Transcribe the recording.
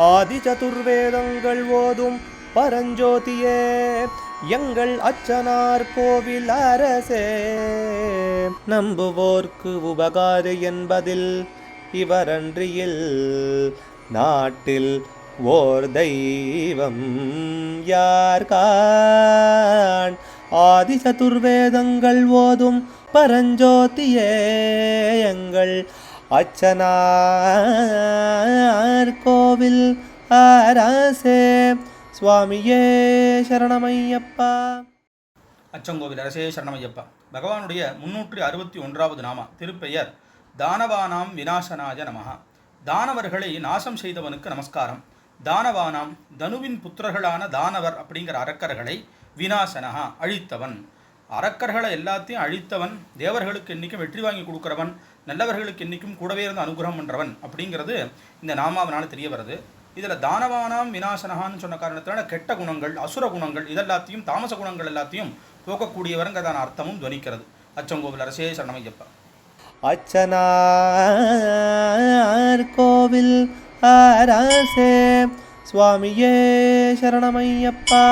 ஆதி சதுர்வேதங்கள் ஓதும் பரஞ்சோதியே எங்கள் அச்சனார் கோவில் அரசே. நம்புவோர்க்கு உபகாரி என்பதில் இவரன்றியில் நாட்டில் ஓர் தெய்வம் யார்கான். ஆதி சதுர்வேதங்கள் ஓதும் பரஞ்சோதியே எங்கள் அச்சனார் கோவில் அரசே. சுவாமியே சரணமையப்பா. அச்சங்கோவில் அரசே சரணமையப்பா. பகவானுடைய 361வது நாமா திருப்பெயர் தானவானாம் விநாசனாய நமஹா. தானவர்களை நாசம் செய்தவனுக்கு நமஸ்காரம். தானவானாம் தனுவின் புத்திரர்களான தானவர் அப்படிங்கிற அரக்கர்களை விநாசனஹா அழித்தவன். அரக்கர்களை எல்லாத்தையும் அழித்தவன், தேவர்களுக்கு என்றைக்கும் வெற்றி வாங்கி கொடுக்குறவன், நல்லவர்களுக்கு என்றைக்கும் கூடவே இருந்து அனுகிரகம் பண்ணுறவன் அப்படிங்கிறது இந்த நாமாவனால் தெரிய வருது. இதில் தானவானாம் விநாசனஹான்னு சொன்ன காரணத்தினால கெட்ட குணங்கள், அசுர குணங்கள், இதெல்லாத்தையும் தாமச குணங்கள் எல்லாத்தையும் போக்கக்கூடியவருங்கிறதான அர்த்தமும் துவனிக்கிறது. அச்சங்கோவில் அரசே சரணமையப்பா. அச்சனார் கோவில் அரசே. சுவாமியே சரணமையப்பா.